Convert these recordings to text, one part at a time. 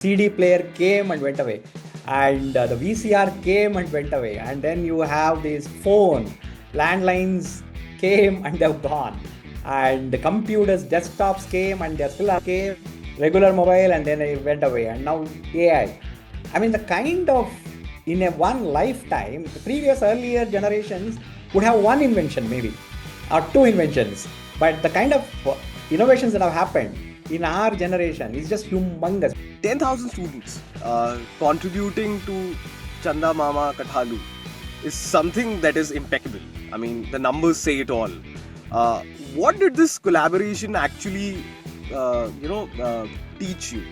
CD player came and went away, and the VCR came and went away, and then you have this phone, landlines came and they've gone, and the computers, desktops came and they're still came, regular mobile and then it went away, and now AI. I mean, the kind of in a one lifetime, the previous earlier generations would have one invention maybe, or two inventions, but the kind of innovations that have happened in our generation is just humongous. 10,000 students contributing to Chandamama Kathalu is something that is impeccable. I mean, the numbers say it all. What did this collaboration actually, teach you?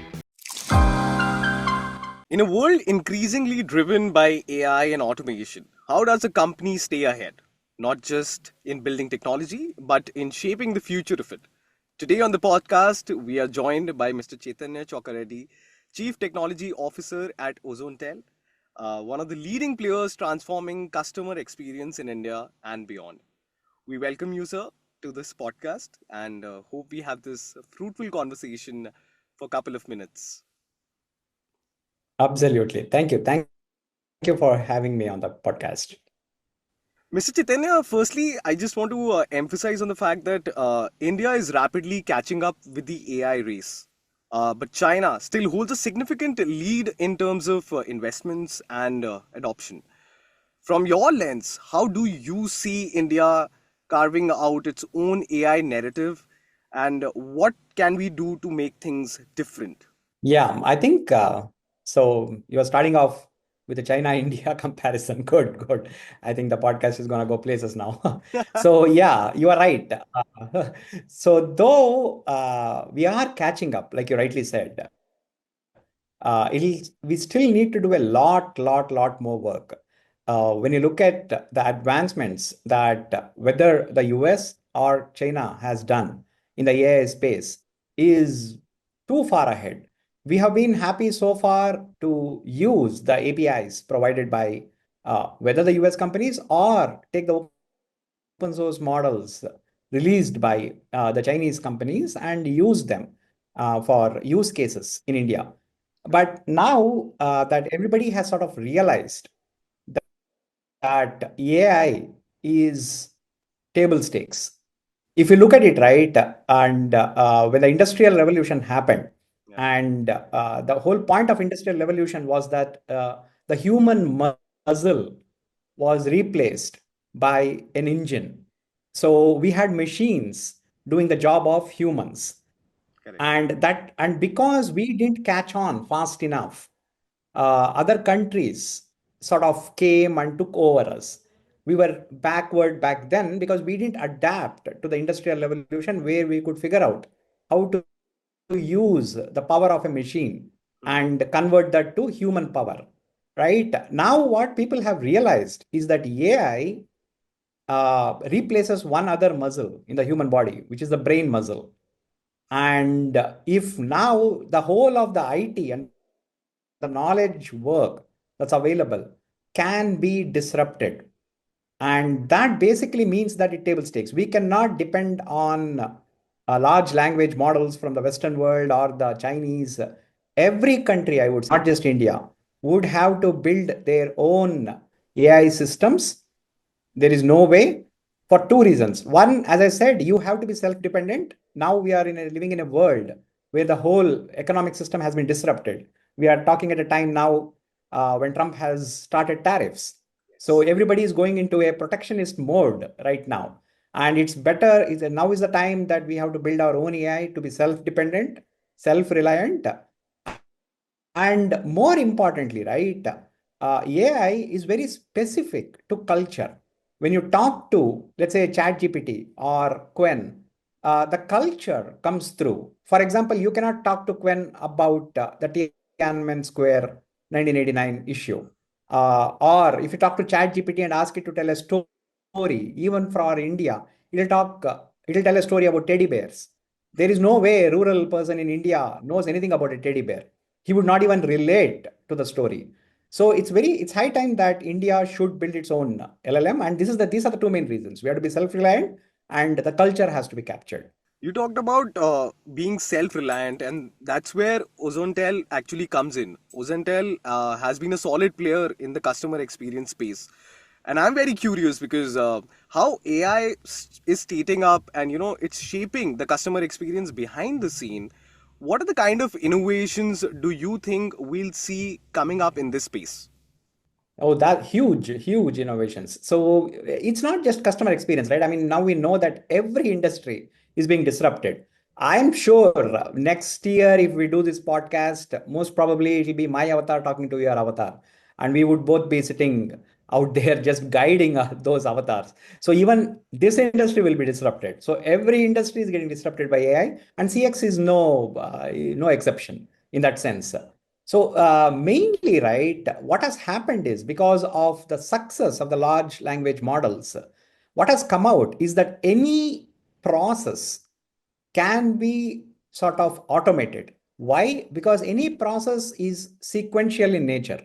In a world increasingly driven by AI and automation, how does a company stay ahead? Not just in building technology, but in shaping the future of it. Today on the podcast, we are joined by Mr. Chaitanya Chokkareddy, Chief Technology Officer at Ozonetel, one of the leading players transforming customer experience in India and beyond. We welcome you, sir, to this podcast and hope we have this fruitful conversation for a couple of minutes. Absolutely. Thank you. Thank you for having me on the podcast. Mr. Chaitanya, firstly, I just want to emphasize on the fact that India is rapidly catching up with the AI race. But China still holds a significant lead in terms of investments and adoption. From your lens, how do you see India carving out its own AI narrative, and what can we do to make things different? Yeah, I think so. You're starting off with the China-India comparison. Good, good. I think the podcast is going to go places now. So, yeah, you are right. So, though we are catching up, like you rightly said, we still need to do a lot more work. When you look at the advancements that whether the US or China has done in the AI space is too far ahead. We have been happy so far to use the APIs provided by whether the US companies or take the open source models released by the Chinese companies and use them for use cases in India. But now that everybody has sort of realized that AI is table stakes. If you look at it right, and when the industrial revolution happened, Yeah. and the whole point of industrial revolution was that the human muscle was replaced by an engine. So we had machines doing the job of humans, Correct. and because we didn't catch on fast enough, other countries sort of came and took over us. We were backward back then because we didn't adapt to the industrial revolution where we could figure out how to use the power of a machine Hmm. and convert that to human power. Right now, what people have realized is that AI replaces one other muscle in the human body, which is the brain muscle. And if now the whole of the IT and the knowledge work that's available can be disrupted, and that basically means that it table stakes. We cannot depend on large language models from the Western world or the Chinese. Every country, I would say, not just India, would have to build their own AI systems. There is no way for two reasons. One, as I said, you have to be self-dependent. Now we are living in a world where the whole economic system has been disrupted. We are talking at a time now when Trump has started tariffs. So Yes. everybody is going into a protectionist mode right now. And it's better, now is the time that we have to build our own AI to be self-dependent, self-reliant, and more importantly, right, AI is very specific to culture. When you talk to, let's say, ChatGPT or Quen, the culture comes through. For example, you cannot talk to Quen about the Tiananmen Square 1989 issue. Or if you talk to ChatGPT and ask it to tell a story, even for India, it'll tell a story about teddy bears. There is no way a rural person in India knows anything about a teddy bear. He would not even relate to the story. So it's high time that India should build its own LLM, and these are the two main reasons. We have to be self-reliant, and the culture has to be captured. You talked about being self-reliant, and that's where Ozonetel actually comes in. Ozonetel has been a solid player in the customer experience space, and I'm very curious because how AI is stating up, and it's shaping the customer experience behind the scene. What are the kind of innovations do you think we'll see coming up in this space? Oh, that huge innovations. So it's not just customer experience, right? I mean, now we know that every industry is being disrupted. I'm sure next year, if we do this podcast, most probably it'll be my avatar talking to your avatar, and we would both be sitting out there just guiding those avatars. So even this industry will be disrupted. So every industry is getting disrupted by AI, and CX is no exception in that sense. So mainly, right, what has happened is because of the success of the large language models, what has come out is that any process can be sort of automated. Why? Because any process is sequential in nature.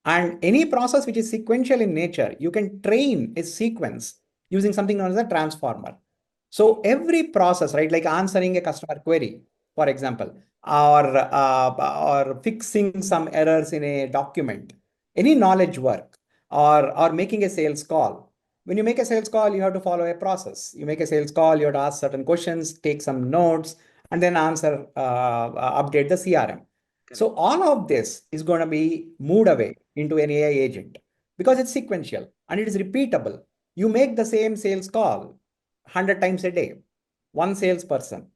And any process which is sequential in nature, you can train a sequence using something known as a transformer. So every process, right, like answering a customer query, for example, or fixing some errors in a document, any knowledge work, or making a sales call. When you make a sales call, you have to follow a process. You make a sales call, you have to ask certain questions, take some notes, and then update the CRM. So Correct. all of this is going to be moved away into an AI agent because it's sequential and it is repeatable. You make the same sales call 100 times a day, one salesperson.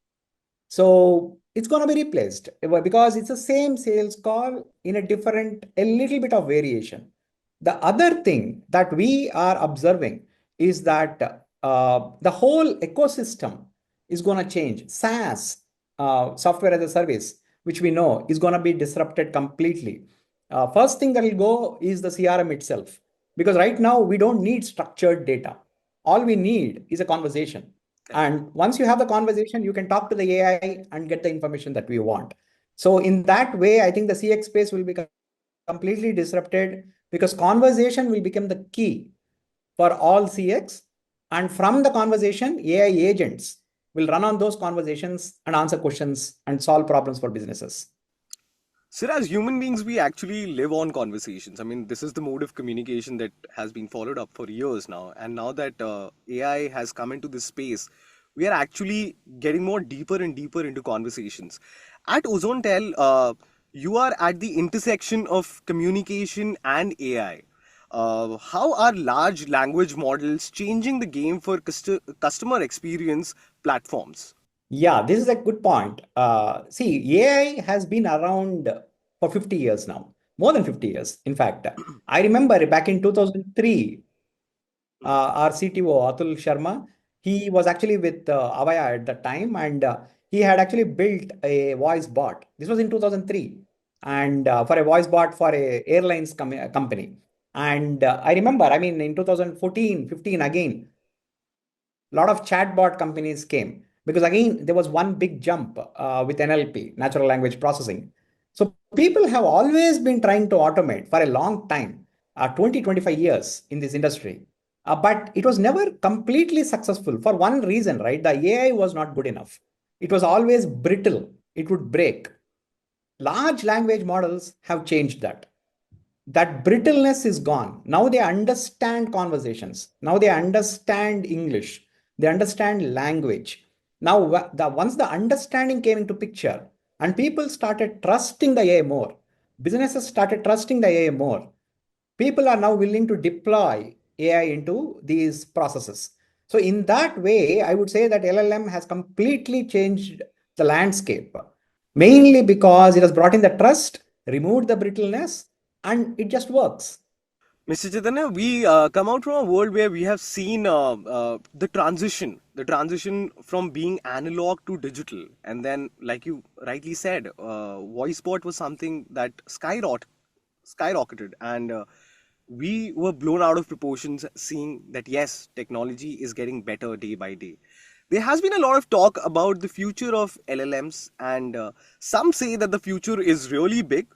So it's going to be replaced because it's the same sales call in a little bit of variation. The other thing that we are observing is that the whole ecosystem is going to change. SaaS, software as a service, which we know is going to be disrupted completely. First thing that will go is the CRM itself, because right now we don't need structured data. All we need is a conversation. Correct. And once you have the conversation, you can talk to the AI and get the information that we want. So in that way, I think the CX space will be completely disrupted because conversation will become the key for all CX. And from the conversation, AI agents will run on those conversations and answer questions and solve problems for businesses. So, as human beings, we actually live on conversations. I mean, this is the mode of communication that has been followed up for years now. And now that AI has come into this space, we are actually getting more deeper and deeper into conversations. At Ozonetel, you are at the intersection of communication and AI. How are large language models changing the game for customer experience platforms? Yeah, this is a good point. See, AI has been around for 50 years now, more than 50 years. In fact, I remember back in 2003, our CTO, Atul Sharma, he was actually with Avaya at the time, and he had actually built a voice bot. This was in 2003, and for a voice bot for a airlines company. And I remember, I mean, in 2014, 15 again, a lot of chatbot companies came because again there was one big jump with NLP, natural language processing. So people have always been trying to automate for a long time, 20 25 years in this industry, but it was never completely successful for one reason, right? The AI was not good enough. It was always brittle. It would break. Large language models have changed that. That brittleness is gone. Now they understand conversations. Now they understand English. They understand language. Now, once the understanding came into picture and people started trusting the AI more, businesses started trusting the AI more, people are now willing to deploy AI into these processes. So, in that way, I would say that LLM has completely changed the landscape, mainly because it has brought in the trust, removed the brittleness, and it just works. Mr. Chaitanya, we come out from a world where we have seen the transition from being analog to digital, and then, like you rightly said, voice bot was something that skyrocketed, and we were blown out of proportions, seeing that yes, technology is getting better day by day. There has been a lot of talk about the future of LLMs, and some say that the future is really big.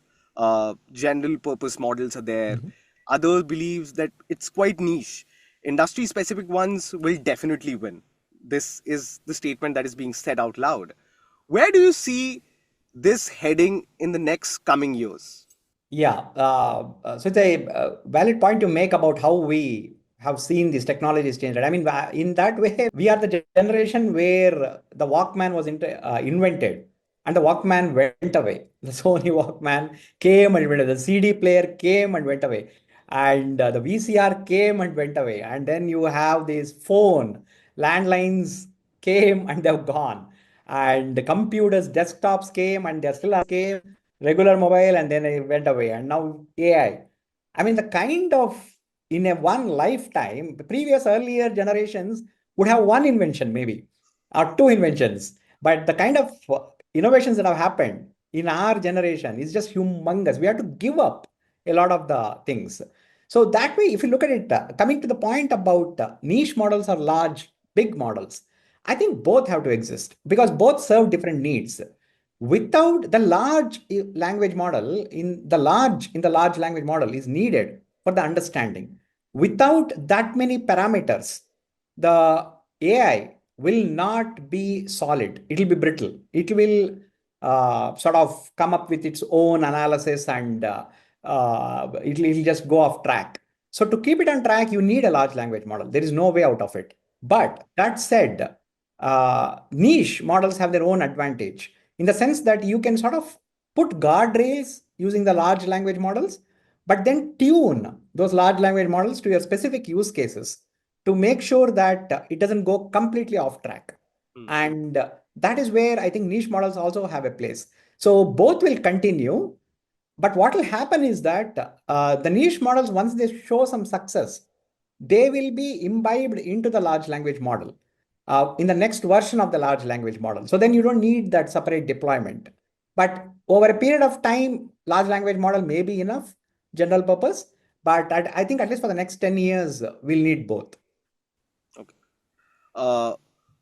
General purpose models are there. Mhm. Others believes that it's quite niche. Industry specific ones will definitely win. this is the statement that is being said out loud. Where do you see this heading in the next coming years? Yeah, so it's a valid point to make about how we have seen these technologies change. Right? I mean, in that way, we are the generation where the Walkman was invented and the Walkman went away. The Sony Walkman came and went away. The CD player came and went away. And the VCR came and went away. And then you have this phone, landlines came and they've gone. And the computers, desktops came and they're still came, regular mobile, and then it went away. And now AI. I mean, the kind of in a one lifetime, the previous earlier generations would have one invention maybe, or two inventions. But the kind of innovations that have happened in our generation is just humongous. We have to give up a lot of the things. So that way, if you look at it, coming to the point about niche models or large, big models, I think both have to exist because both serve different needs. Without the large language model, in the large language model is needed for the understanding. Without that many parameters, the AI will not be solid. It will be brittle. It will sort of come up with its own analysis and it'll just go off track. So to keep it on track, you need a large language model. There is no way out of it. But that said, niche models have their own advantage in the sense that you can sort of put guardrails using the large language models, but then tune those large language models to your specific use cases to make sure that it doesn't go completely off track. Mhm. And that is where I think niche models also have a place. So both will continue, but what will happen is that the niche models, once they show some success, they will be imbibed into the large language model in the next version of the large language model. So then you don't need that separate deployment. But over a period of time, large language model may be enough, general purpose. But I think at least for the next 10 years, we'll need both. Okay. Uh,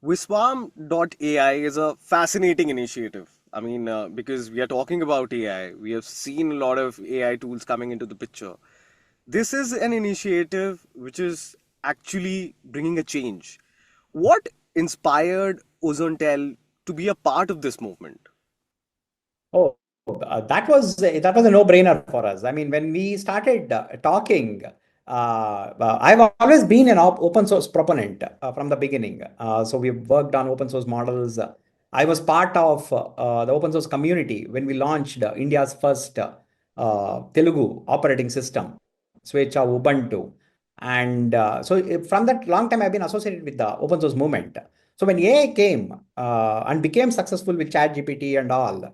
Viswam.AI is a fascinating initiative. I mean, because we are talking about AI, we have seen a lot of AI tools coming into the picture. This is an initiative which is actually bringing a change. What inspired Ozonetel to be a part of this movement? Oh, that was a no-brainer for us. I mean, when we started talking, I've always been an open source proponent from the beginning. So we've worked on open source models. I was part of the open source community when we launched India's first Telugu operating system, Swechha Ubuntu. And from that long time, I've been associated with the open source movement. So when AI came and became successful with ChatGPT and all,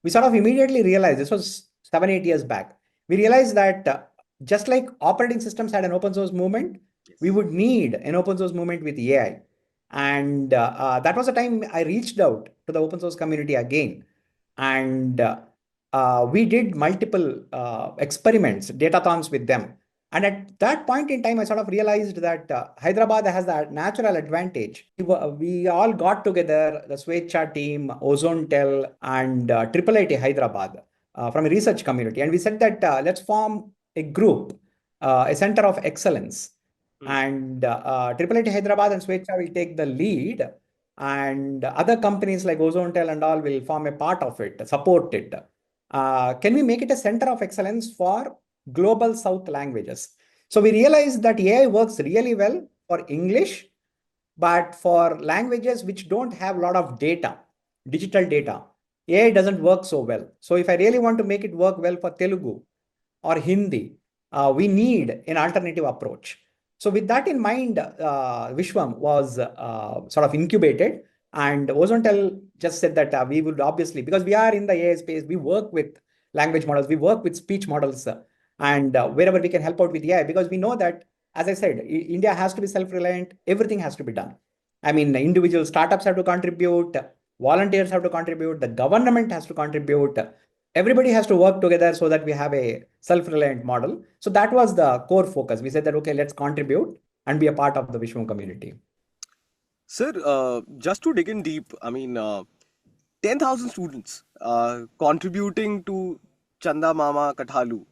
we sort of immediately realized this was 7, 8 years back. We realized that just like operating systems had an open source movement, we Yes. would need an open source movement with AI. And that was the time I reached out to the open source community again. And we did multiple experiments, datathons with them. And at that point in time, I sort of realized that Hyderabad has that natural advantage. We all got together, the Swechha team, Ozonetel, and IIIT Hyderabad from a research community. And we said that let's form a group, a center of excellence. Hmm. And IIIT Hyderabad and Swechha will take the lead. And other companies like Ozonetel and all will form a part of it, support it. Can we make it a center of excellence for global South languages? So we realized that AI works really well for English, but for languages which don't have a lot of data, digital data, AI doesn't work so well. So if I really want to make it work well for Telugu or Hindi, we need an alternative approach. So with that in mind, Vishwam was sort of incubated, and Ozonetel just said that we would obviously, because we are in the AI space, we work with language models, we work with speech models, and wherever we can help out with AI, because we know that, as I said, India has to be self-reliant. Everything has to be done. I mean, individual startups have to contribute, volunteers have to contribute, the government has to contribute. Everybody has to work together so that we have a self-reliant model. So that was the core focus. We said that, okay, let's contribute and be a part of the Vishwam community. Sir, just to dig in deep, I mean, 10,000 students contributing to Chandamama Kathalu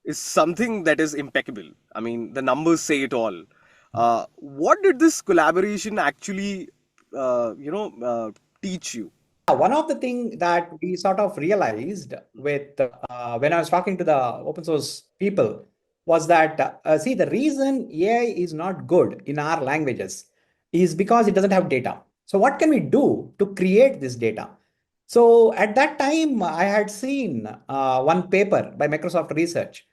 is something that is impeccable. I mean, the numbers say it all. What did this collaboration actually teach you? One of the thing that we sort of realized with when I was talking to the open source people was that see, the reason AI is not good in our languages is because it doesn't have data. So what can we do to create this data? So at that time, I had seen one paper by Microsoft Research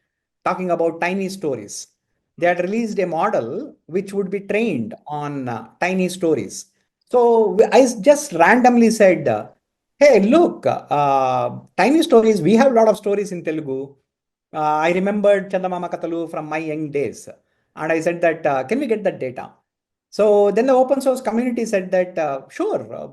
talking about tiny stories. They had released a model which would be trained on tiny stories. So I just randomly said, hey, look, tiny stories. We have a lot of stories in Telugu. I remembered Chandamama Kathalu from my young days. And I said that, can we get that data? So then the open source community said that, sure,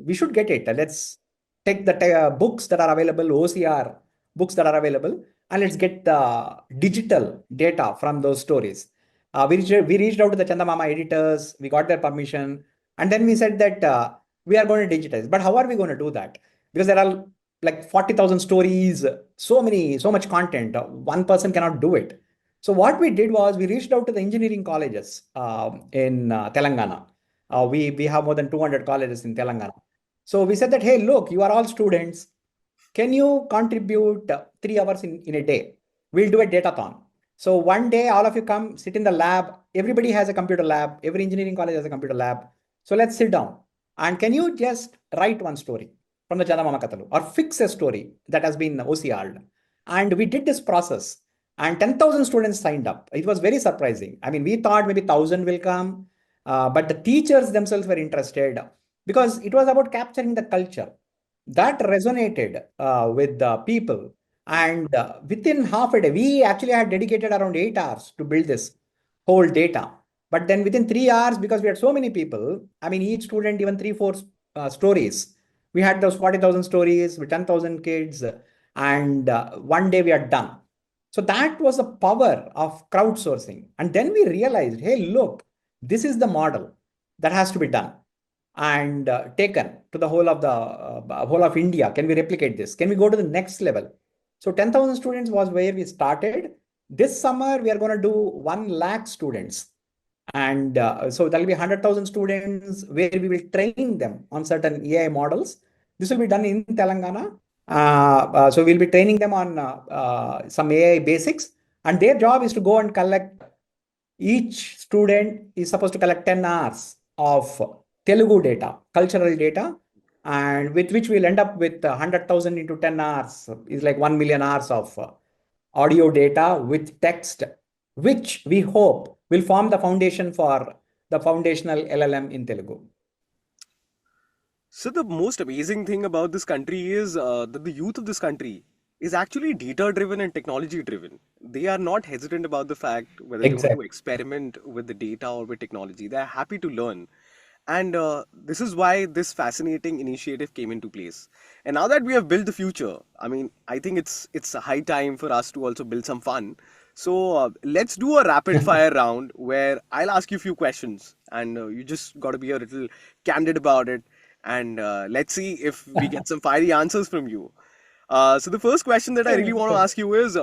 we should get it. Let's take the books that are available, OCR books that are available, and let's get the digital data from those stories. We reached out to the Chandamama editors, we got their permission, and then we said that we are going to digitize. But how are we going to do that? Because there are like 40,000 stories, so much content. One person cannot do it. So what we did was we reached out to the engineering colleges in Telangana. We have more than 200 colleges in Telangana. So we said that, hey, look, you are all students. Can you contribute 3 hours in a day? We'll do a datathon. So one day, all of you come sit in the lab. Everybody has a computer lab. Every engineering college has a computer lab. So let's sit down. And can you just write one story from the Chandamama Kathalu or fix a story that has been OCR'd? And we did this process, and 10,000 students signed up. It was very surprising. I mean, we thought maybe 1,000 will come, but the teachers themselves were interested because it was about capturing the culture that resonated with the people. And within half a day, we actually had dedicated around 8 hours to build this whole data. But then within 3 hours, because we had so many people, I mean, each student, even three, four stories, we had those 40,000 stories with 10,000 kids, and one day we are done. So that was the power of crowdsourcing. And then we realized, hey, look, this is the model that has to be done and taken to the whole of India. Can we replicate this? Can we go to the next level? So 10,000 students was where we started. This summer we are going to do 1 lakh students, and so there'll be 100,000 students where we will train them on certain AI models. This will be done in Telangana. So we'll be training them on some AI basics, and their job is to go and collect. Each student is supposed to collect 10 hours of Telugu data, cultural data, and with which we'll end up with 100,000 into 10 hours is like 1 million hours of audio data with text, which we hope will form the foundation for the foundational LLM in Telugu. So the most amazing thing about this country is that the youth of this country is actually data driven and technology driven. They are not hesitant about the fact whether they want to Exactly. experiment with the data or with technology. They are happy to learn. And this is why this fascinating initiative came into place. And now that we have built the future, I mean, I think it's a high time for us to also build some fun. So let's do a rapid fire round where I'll ask you a few questions, and you just got to be a little candid about it. And let's see if we get some fiery answers from you. So the first question that I really Sure, want to sure. ask you is,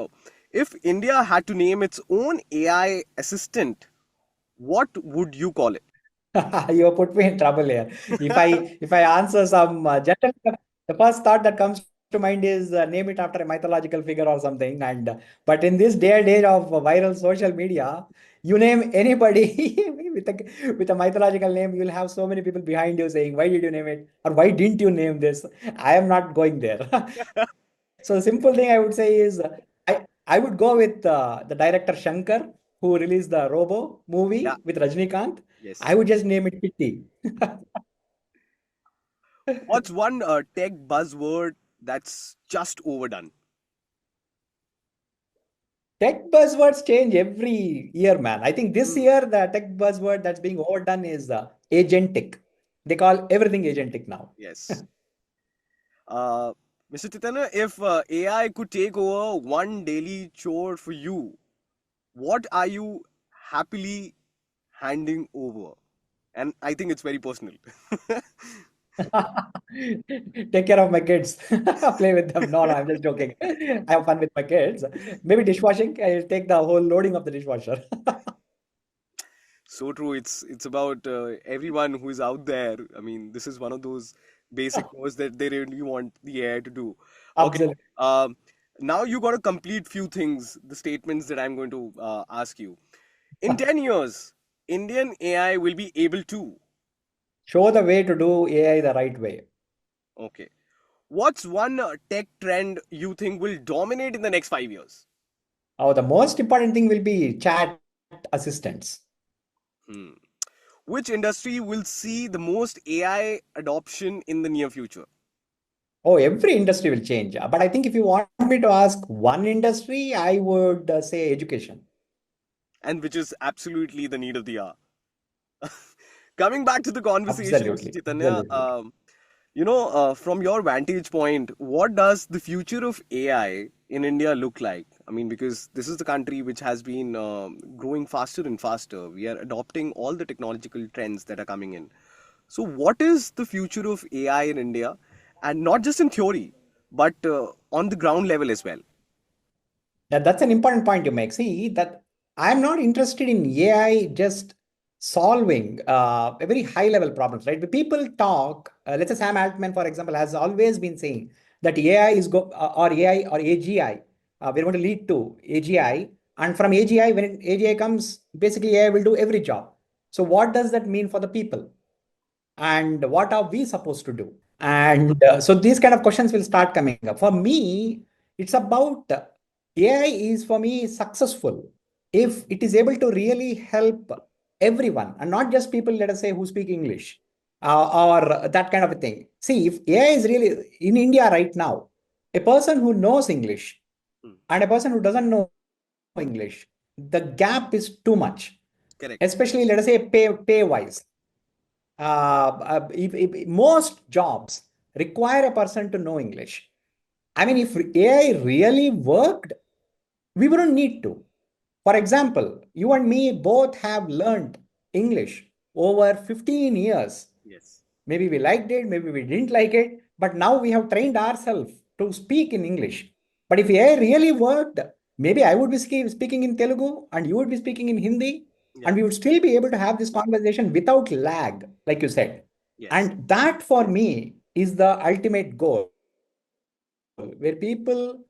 if India had to name its own AI assistant, what would you call it? You put me in trouble here. If I answer some general, the first thought that comes to mind is name it after a mythological figure or something. And but in this day and age of viral social media, you name anybody with a mythological name, you'll have so many people behind you saying, "Why did you name it?" or "Why didn't you name this?" I am not going there. So the simple thing I would say is I would go with the director Shankar, who released the Robo Yeah, movie with Rajnikant. yes. I would just name it Kitty. What's one tech buzzword that's just overdone? Tech buzzwords change every year, man. I think this Hmm, year the tech buzzword that's being overdone is agentic. They call everything agentic now. yes. Uh, Mr. Chaitanya, if AI could take over one daily chore for you, what are you happily handing over? And I think it's very personal. Take care of my kids. Play with them. No, no, I'm just joking. I have fun with my kids. Maybe dishwashing. I'll take the whole loading of the dishwasher. So true. It's about everyone who is out there. I mean, this is one of those basic chores that they really want the AI to do. Okay. Absolutely. Um, Now you got to complete few things, the statements that I'm going to ask you. In 10 years, Indian AI will be able to. Show the way to do AI the right way. Okay. What's one tech trend you think will dominate in the next 5 years? Oh, the most important thing will be chat assistants. Hmm. Which industry will see the most AI adoption in the near future? Oh, every industry will change. But I think if you want me to ask one industry, I would say education. And which is absolutely the need of the hour. Coming back to the conversation, Mr. Absolutely. Chaitanya, Absolutely. from your vantage point, what does the future of AI in India look like? I mean, because this is the country which has been growing faster and faster. We are adopting all the technological trends that are coming in. So, what is the future of AI in India? And not just in theory, but on the ground level as well. That's an important point you make. See, that I'm not interested in AI just solving a very high level problems, right? But people talk, let's say Sam Altman, for example, has always been saying that AI is or AI or AGI, we're going to lead to AGI. And from AGI, when AGI comes, basically AI will do every job. So what does that mean for the people? And what are we supposed to do? And so these kind of questions will start coming up. For me, it's about AI is for me successful if it is able to really help everyone and not just people, let us say, who speak English or that kind of a thing. See, if AI is really in India right now, a person who knows English Hmm. and a person who doesn't know English, the gap is too much, Correct. especially let us say pay wise. If most jobs require a person to know English. I mean, if AI really worked, we wouldn't need to. For example, you and me both have learned English over 15 years. Yes. Maybe we liked it, maybe we didn't like it, but now we have trained ourselves to speak in English. But if AI really worked, maybe I would be speaking in Telugu and you would be speaking in Hindi, Yeah. and we would still be able to have this conversation without lag, like you said. Yes. And that for me is the ultimate goal, where people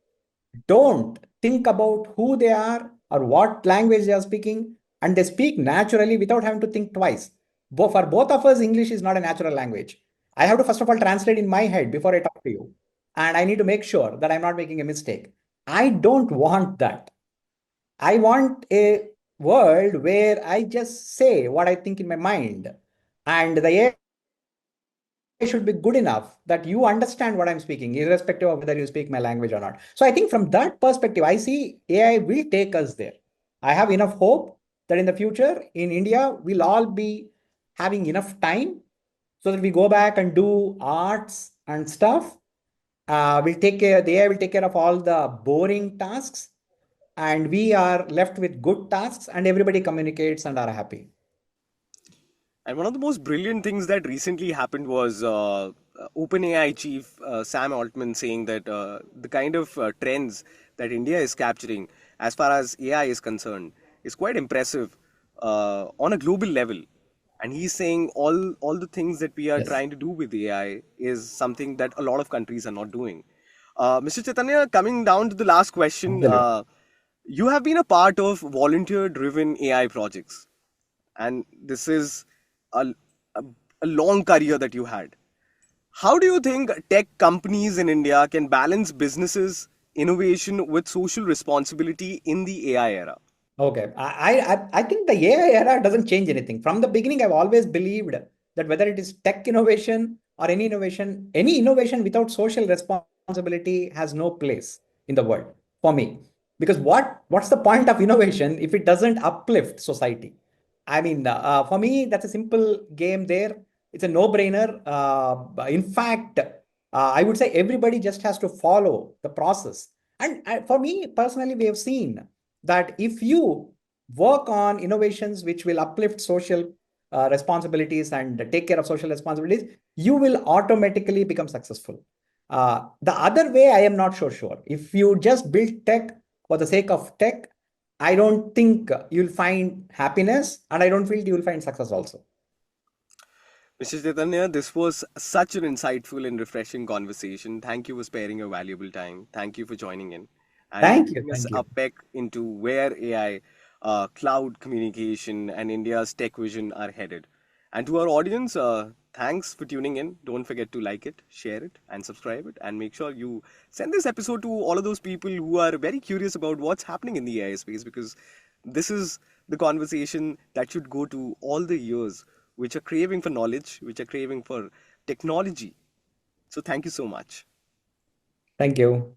don't think about who they are or what language they are speaking, and they speak naturally without having to think twice. For both of us, English is not a natural language. I have to first of all translate in my head before I talk to you, and I need to make sure that I'm not making a mistake. I don't want that. I want a world where I just say what I think in my mind, and the AI should be good enough that you understand what I'm speaking, irrespective of whether you speak my language or not. So I think from that perspective, I see AI will take us there. I have enough hope that in the future in India, we'll all be having enough time so that we go back and do arts and stuff. We'll take care, the AI will take care of all the boring tasks, and we are left with good tasks, and everybody communicates and are happy. And one of the most brilliant things that recently happened was OpenAI chief Sam Altman saying that the kind of trends that India is capturing as far as AI is concerned is quite impressive on a global level. And he's saying all the things that we are Yes, trying to do with AI is something that a lot of countries are not doing. Mr. Chaitanya, coming down to the last question, absolutely. you have been a part of volunteer-driven AI projects, and this is a, a, a long career that you had. How do you think tech companies in India can balance businesses, innovation with social responsibility in the AI era? Okay. I think the AI era doesn't change anything. From the beginning, I've always believed that whether it is tech innovation or any innovation without social responsibility has no place in the world for me. Because what's the point of innovation if it doesn't uplift society? I mean, for me, that's a simple game there. It's a no-brainer. In fact, I would say everybody just has to follow the process. And for me personally, we have seen that if you work on innovations which will uplift social responsibilities and take care of social responsibilities, you will automatically become successful. The other way, I am not so sure. If you just build tech for the sake of tech, I don't think you'll find happiness, and I don't feel you'll find success also. Mr. Chaitanya, this was such an insightful and refreshing conversation. Thank you for sparing your valuable time. Thank you for joining in and Thank you. giving us Thank a you. peek into where AI, cloud communication, and India's tech vision are headed. And to our audience, thanks for tuning in. Don't forget to like it, share it, and subscribe it. And make sure you send this episode to all of those people who are very curious about what's happening in the AI space, because this is the conversation that should go to all the ears which are craving for knowledge, which are craving for technology. So, thank you so much. Thank you.